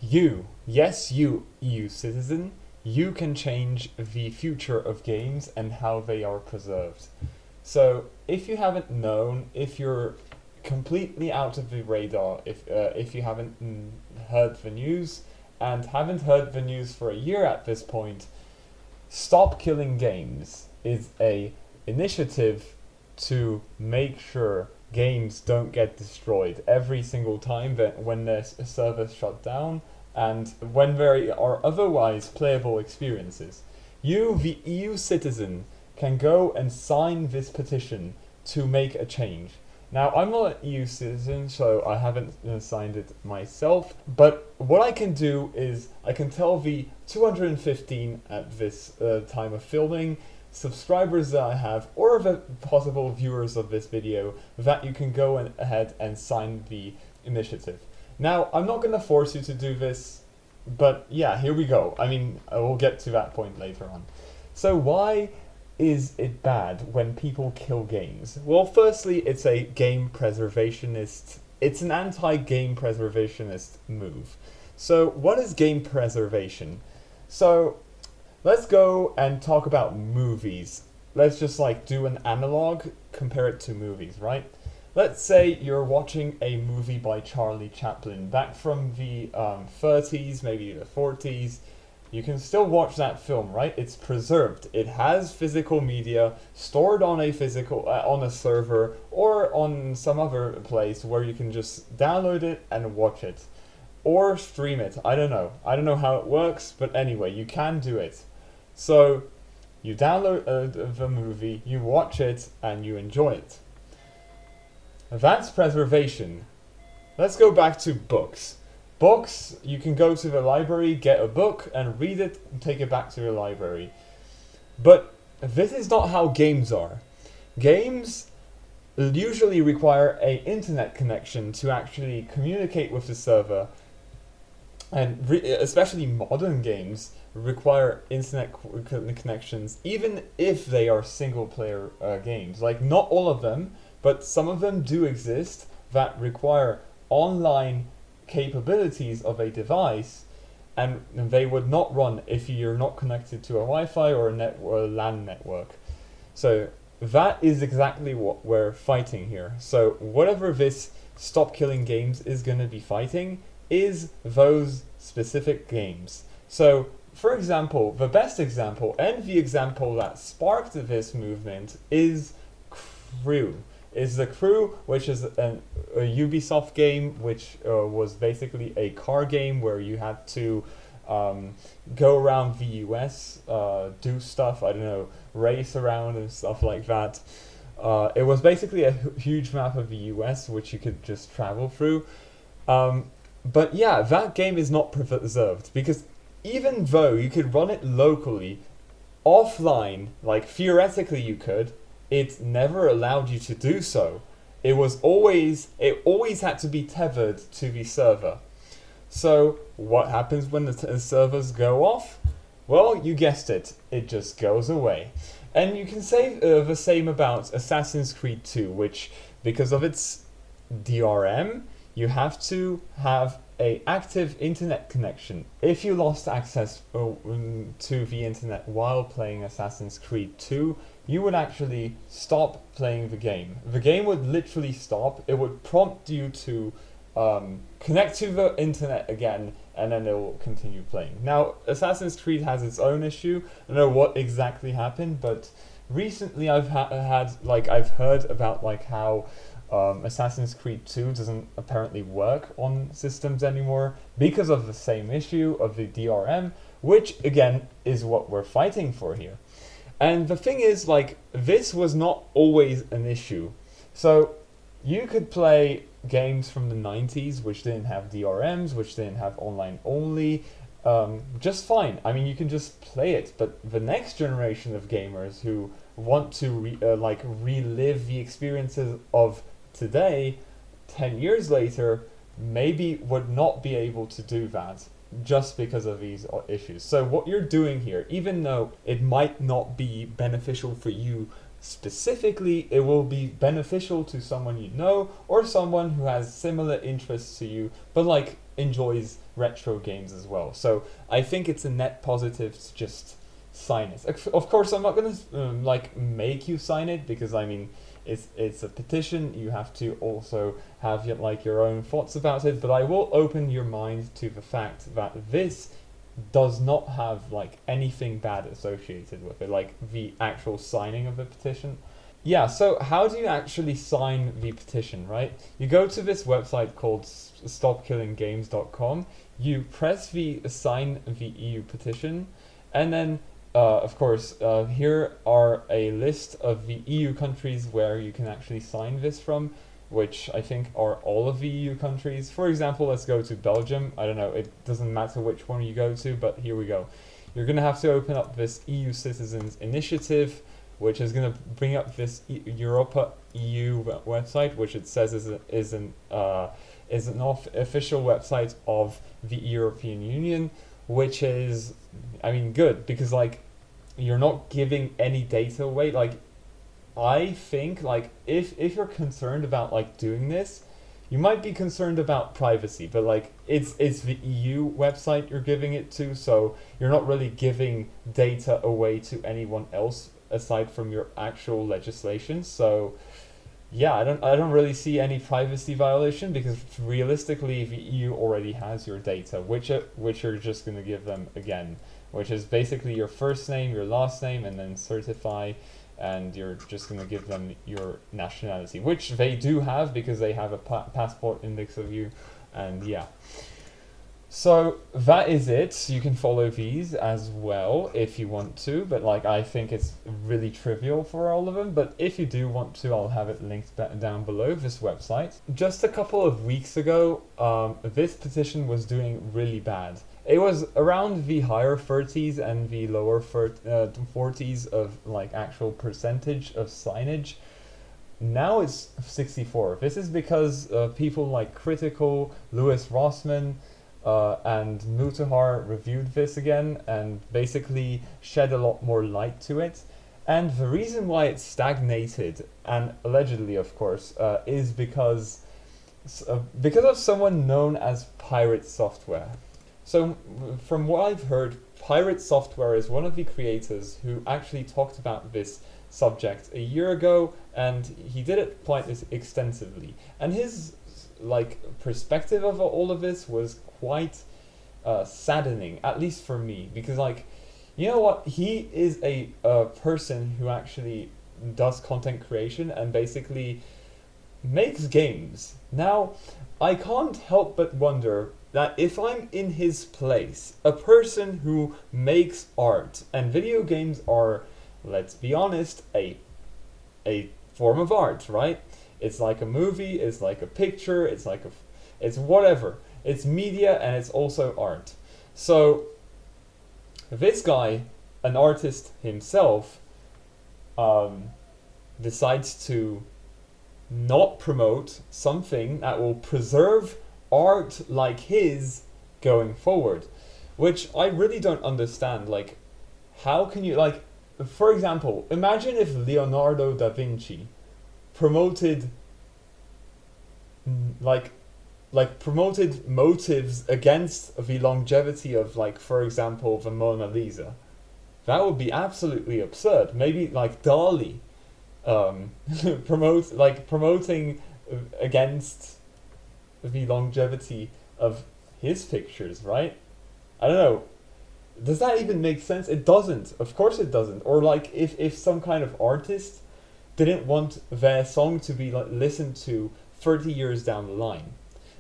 Yes, you, EU citizen, you can change the future of games and how they are preserved. So, if you haven't known, if you're completely out of the radar, if you haven't heard the news, and haven't heard the news for a year at this point, Stop Killing Games is a initiative to make sure games don't get destroyed every single time that when their servers shut down and when there are otherwise playable experiences. You, the EU citizen, can go and sign this petition to make a change. Now, I'm not an EU citizen, so I haven't signed it myself, but what I can do is I can tell the 215 at this time of filming subscribers that I have, or the possible viewers of this video, that you can go ahead and sign the initiative. Now, I'm not going to force you to do this, but yeah, here we go. I mean, I will get to that point later on. So why is it bad when people kill games? Well, firstly, it's a game preservationist. It's an anti-game preservationist move. So, what is game preservation? So, let's go and talk about movies. Let's just like do an analog, compare it to movies, right? Let's say you're watching a movie by Charlie Chaplin back from the 30s, maybe the 40s. You can still watch that film, right? It's preserved. It has physical media stored on a on a server or on some other place where you can just download it and watch it, or stream it. I don't know. I don't know how it works, but anyway, you can do it. So you download the movie, you watch it, and you enjoy it. That's preservation. Let's go back to books. Books, you can go to the library, get a book, and read it, and take it back to the library. But this is not how games are. Games usually require an internet connection to actually communicate with the server, and especially modern games require internet connections, even if they are single-player games. Like, not all of them, but some of them do exist that require online capabilities of a device, and they would not run if you're not connected to a Wi-Fi or a LAN network. So that is exactly what we're fighting here. So whatever this Stop Killing Games is going to be fighting is those specific games. So for example, the best example and the example that sparked this movement is Crew. Is The Crew, which is a Ubisoft game, which was basically a car game where you had to go around the US, do stuff, I don't know, race around and stuff like that. It was basically a huge map of the US which you could just travel through. But yeah, that game is not preserved because even though you could run it locally, offline, like theoretically you could, it never allowed you to do so. It always had to be tethered to the server. So what happens when the servers go off? Well, you guessed it, it just goes away. And you can say the same about Assassin's Creed 2, which, because of its DRM, you have to have an active internet connection. If you lost access to the internet while playing Assassin's Creed 2, you would actually stop playing the game. The game would literally stop. It would prompt you to connect to the internet again, and then it will continue playing. Now, Assassin's Creed has its own issue. I don't know what exactly happened, but recently I've heard about like how Assassin's Creed 2 doesn't apparently work on systems anymore because of the same issue of the DRM, which again is what we're fighting for here. And the thing is, like, this was not always an issue. So you could play games from the 90s which didn't have DRMs, which didn't have online only, just fine. I mean, you can just play it. But the next generation of gamers who want to relive the experiences of today, 10 years later, maybe would not be able to do that just because of these issues. So what you're doing here, even though it might not be beneficial for you specifically, it will be beneficial to someone you know or someone who has similar interests to you, but like enjoys retro games as well. So I think it's a net positive to just sign it. Of course, I'm not gonna like make you sign it, because I mean it's a petition. You have to also have your own thoughts about it. But I will open your mind to the fact that this does not have like anything bad associated with it, like the actual signing of the petition. Yeah, so how do you actually sign the petition, right? You go to this website called StopKillingGames.com, you press the sign the EU petition, and then of course here are a list of the EU countries where you can actually sign this from, which I think are all of the EU countries. For example, let's go to Belgium. I don't know, it doesn't matter which one you go to, but here we go. You're going to have to open up this EU Citizens Initiative, which is going to bring up this Europa EU website, which it says is an official website of the European Union, which is, I mean, good, because like you're not giving any data away. Like I think like if you're concerned about like doing this, you might be concerned about privacy, but like it's the EU website you're giving it to, so you're not really giving data away to anyone else aside from your actual legislation. So yeah, I don't really see any privacy violation, because realistically the EU already has your data, which you're just going to give them again, which is basically your first name, your last name, and then certify, and you're just going to give them your nationality, which they do have because they have a passport index of you. And yeah, so that is it. You can follow these as well if you want to, but like I think it's really trivial for all of them. But if you do want to, I'll have it linked down below, this website. Just a couple of weeks ago, this petition was doing really bad. It was around the higher 30s and the lower 40s of like actual percentage of signage. Now it's 64. This is because people like Critical, Lewis Rossman, and Mutahar reviewed this again and basically shed a lot more light to it. And the reason why it stagnated, and allegedly of course, is because of someone known as Pirate Software. So from what I've heard, Pirate Software is one of the creators who actually talked about this subject a year ago, and he did it quite extensively. And his like perspective of all of this was quite saddening, at least for me, because like, you know what, he is a person who actually does content creation and basically makes games. Now, I can't help but wonder that if I'm in his place, a person who makes art, and video games are, let's be honest, a form of art, right? It's like a movie, it's like a picture, it's whatever. It's media and it's also art. So this guy, an artist himself, decides to not promote something that will preserve art like his going forward, which I really don't understand. Like, how can you, like, for example, imagine if Leonardo da Vinci promoted promoted motives against the longevity of, like, for example, the Mona Lisa. That would be absolutely absurd. Maybe like Dali promoting against the longevity of his pictures, right? I don't know. Does that even make sense? It doesn't. Of course it doesn't. Or like if some kind of artist didn't want their song to be like listened to 30 years down the line.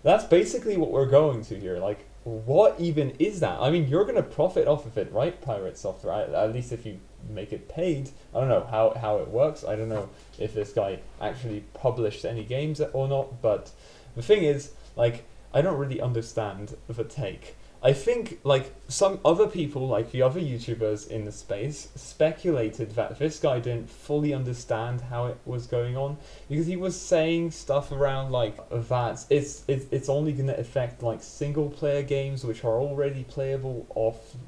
That's basically what we're going to here. Like, what even is that? I mean, you're going to profit off of it, right, Pirate Software? At least if you make it paid. I don't know how it works. I don't know if this guy actually published any games or not. But the thing is, like, I don't really understand the take. I think, like, some other people, like the other YouTubers in the space, speculated that this guy didn't fully understand how it was going on, because he was saying stuff around, like, that it's only going to affect, like, single-player games, which are already playable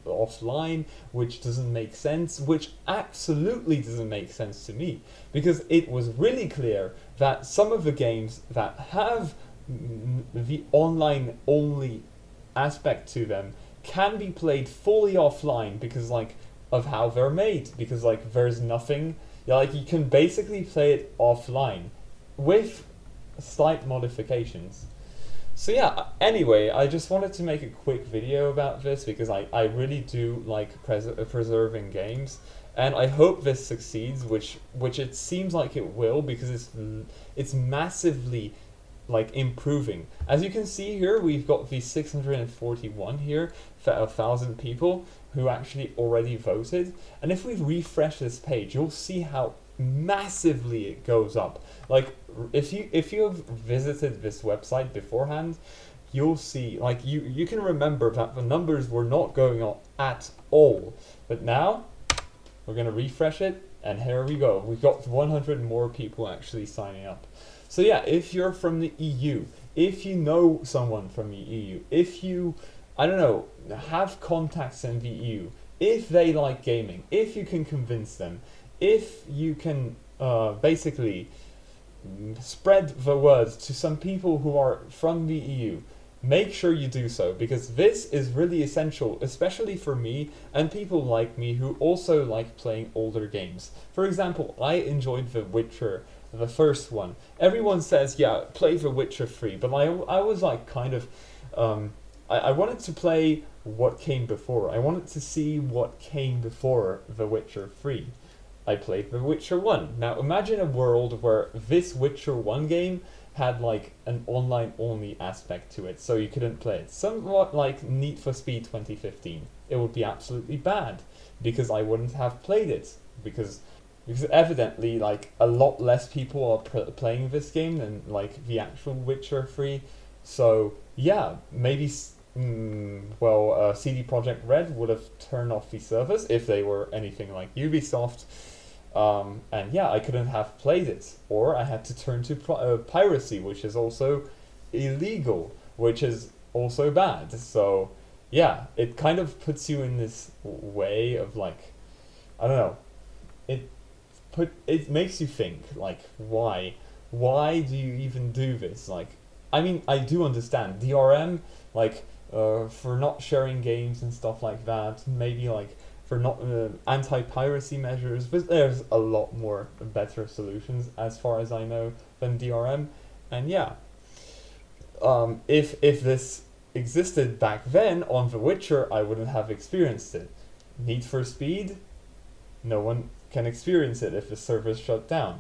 offline, which doesn't make sense, which absolutely doesn't make sense to me, because it was really clear that some of the games that have the online-only aspect to them can be played fully offline because like of how they're made, because like there's nothing, yeah, like you can basically play it offline with slight modifications. So yeah, anyway, I just wanted to make a quick video about this because I really do like preserving games, and I hope this succeeds, which it seems like it will, because it's massively like improving. As you can see here, we've got the 641 here, 1,000 people who actually already voted, and if we refresh this page, you'll see how massively it goes up. Like if you have visited this website beforehand, you'll see, like you can remember that the numbers were not going up at all, but now we're gonna refresh it, and here we go. We've got 100 more people actually signing up. So yeah, if you're from the EU, if you know someone from the EU, if you, I don't know, have contacts in the EU, if they like gaming, if you can convince them, if you can basically spread the word to some people who are from the EU, make sure you do so, because this is really essential, especially for me and people like me who also like playing older games. For example, I enjoyed The Witcher, the first one. Everyone says, yeah, play The Witcher 3, but I was like kind of, I wanted to play what came before. I wanted to see what came before The Witcher 3. I played The Witcher 1. Now imagine a world where this Witcher 1 game had like an online only aspect to it, so you couldn't play it. Somewhat like Need for Speed 2015. It would be absolutely bad, because I wouldn't have played it, because evidently like a lot less people are playing this game than like the actual Witcher 3. So yeah, maybe CD Projekt Red would have turned off the servers if they were anything like Ubisoft. And yeah, I couldn't have played it, or I had to turn to piracy, which is also illegal, which is also bad. So yeah, it kind of puts you in this way of like, I don't know, it makes you think, like, why do you even do this? Like, I mean, I do understand DRM, like for not sharing games and stuff like that, maybe like for not anti-piracy measures, but there's a lot more better solutions as far as I know than DRM. And yeah, if this existed back then on The Witcher, I wouldn't have experienced it. Need for Speed, no one can experience it if the server's shut down.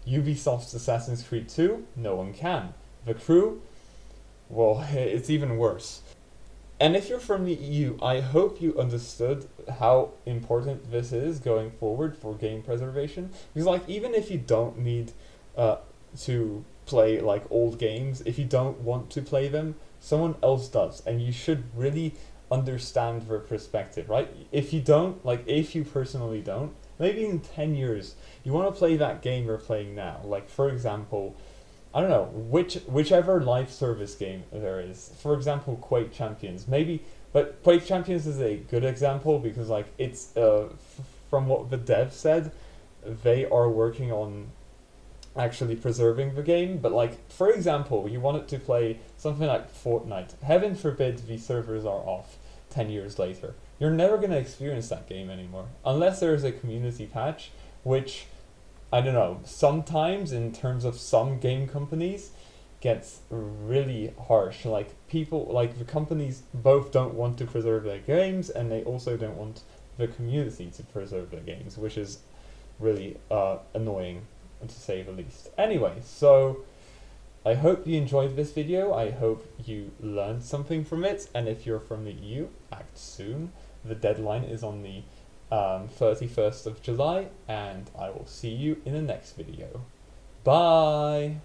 Ubisoft's Assassin's Creed 2, no one can. The Crew, well, it's even worse. And if you're from the EU, I hope you understood how important this is going forward for game preservation. Because like, even if you don't need to play like old games, if you don't want to play them, someone else does, and you should really understand their perspective, right? If you don't, like if you personally don't, maybe in 10 years, you want to play that game you're playing now. Like for example, I don't know, whichever live service game there is. For example, Quake Champions, maybe, but Quake Champions is a good example because like it's, from what the dev said, they are working on actually preserving the game. But like, for example, you wanted to play something like Fortnite. Heaven forbid the servers are off 10 years later. You're never going to experience that game anymore. Unless there's a community patch, which, I don't know, sometimes in terms of some game companies gets really harsh. Like people, like the companies both don't want to preserve their games, and they also don't want the community to preserve their games, which is really annoying, to say the least. Anyway, so I hope you enjoyed this video. I hope you learned something from it, and if you're from the EU, act soon. The deadline is on the 31st of July, and I will see you in the next video. Bye!